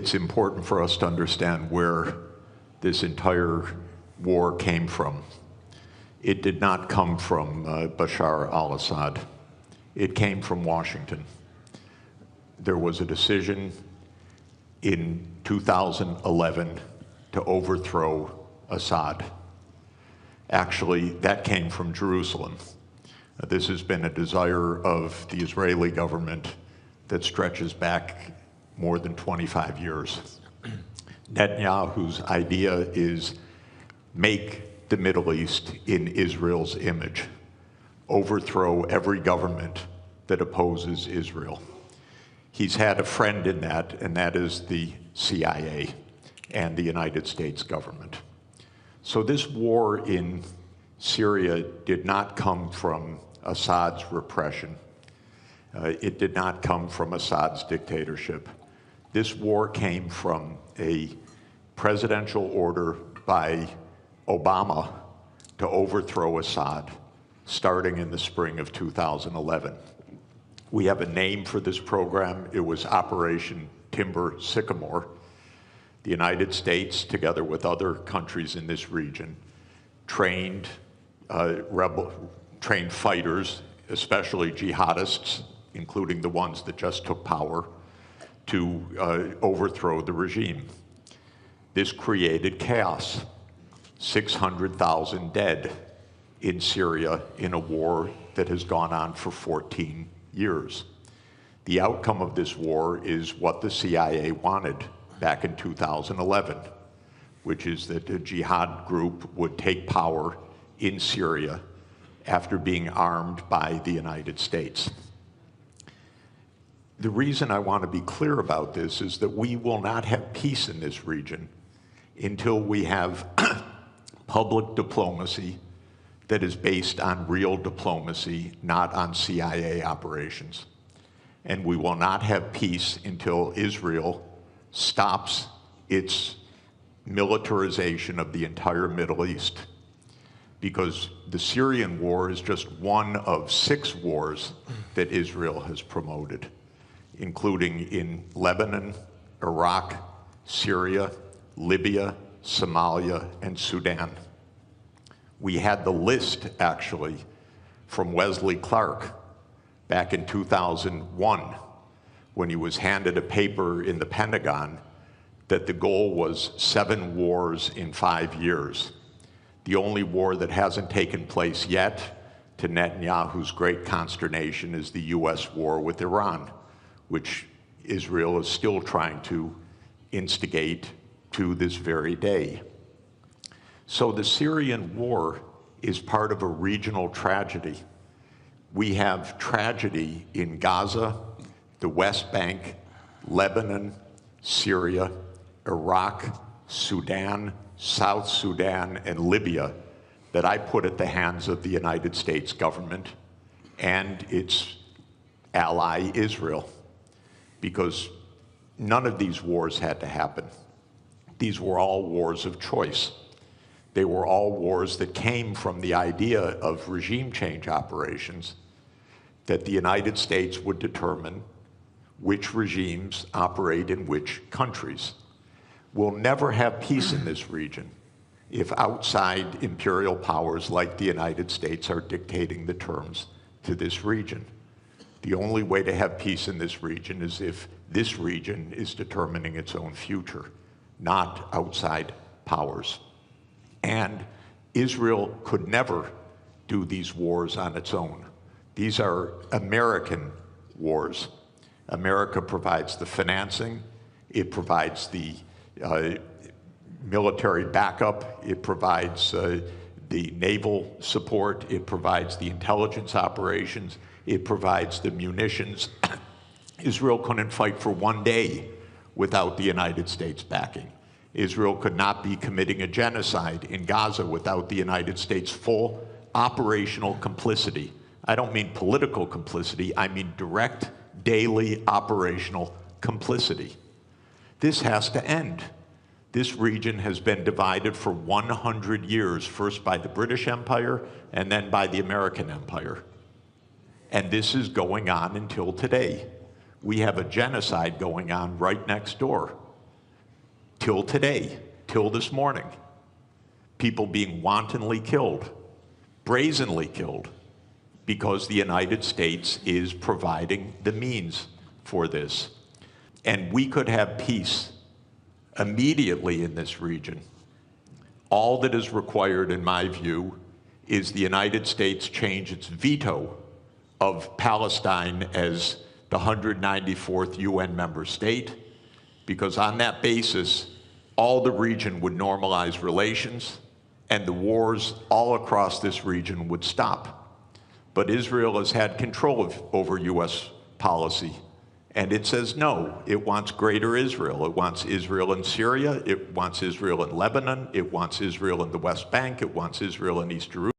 it's important for us to understand where this entire war came from. It did not come from Bashar al-Assad. It came from Washington. There was a decision in 2011 to overthrow Assad. Actually, that came from Jerusalem. This has been a desire of the Israeli government that stretches back more than 25 years. Netanyahu's idea is make the Middle East in Israel's image, overthrow every government that opposes Israel. He's had a friend in that, and that is the CIA and the United States government. So this war in Syria did not come from Assad's repression. It did not come from Assad's dictatorship. This war came from a presidential order by Obama to overthrow Assad, starting in the spring of 2011. We have a name for this program. It was Operation Timber Sycamore. The United States, together with other countries in this region, trained fighters, especially jihadists, including the ones that just took power, to overthrow the regime. This created chaos. 600,000 dead in Syria in a war that has gone on for 14 years. The outcome of this war is what the CIA wanted back in 2011, which is that a jihad group would take power in Syria after being armed by the United States. The reason I want to be clear about this is that we will not have peace in this region until we have public diplomacy that is based on real diplomacy, not on CIA operations. And we will not have peace until Israel stops its militarization of the entire Middle East. Because the Syrian war is just one of 6 wars that Israel has promoted, including in Lebanon, Iraq, Syria, Libya, Somalia, and Sudan. We had the list, actually, from Wesley Clark back in 2001, when he was handed a paper in the Pentagon that the goal was 7 wars in 5 years. The only war that hasn't taken place yet, to Netanyahu's great consternation, is the US war with Iran, which Israel is still trying to instigate to this very day. So the Syrian war is part of a regional tragedy. We have tragedy in Gaza, the West Bank, Lebanon, Syria, Iraq, Sudan, South Sudan, and Libya that I put at the hands of the United States government and its ally Israel, because none of these wars had to happen. These were all wars of choice. They were all wars that came from the idea of regime change operations, that the United States would determine which regimes operate in which countries. We'll never have peace in this region if outside imperial powers like the United States are dictating the terms to this region. The only way to have peace in this region is if this region is determining its own future, not outside powers. And Israel could never do these wars on its own. These are American wars. America provides the financing, it provides the military backup, it provides the naval support, it provides the intelligence operations, it provides the munitions. Israel couldn't fight for 1 day without the United States backing. Israel could not be committing a genocide in Gaza without the United States' full operational complicity. I don't mean political complicity, I mean direct, daily operational complicity. This has to end. This region has been divided for 100 years, first by the British Empire and then by the American Empire. And this is going on until today. We have a genocide going on right next door. till today, till this morning. People being wantonly killed, brazenly killed, because the United States is providing the means for this. And we could have peace immediately in this region. All that is required, in my view, is the United States change its veto of Palestine as the 194th UN member state, because on that basis, all the region would normalize relations, and the wars all across this region would stop. But Israel has had control over US policy, and it says no. It wants greater Israel. It wants Israel in Syria. It wants Israel in Lebanon. It wants Israel in the West Bank. It wants Israel in East Jerusalem.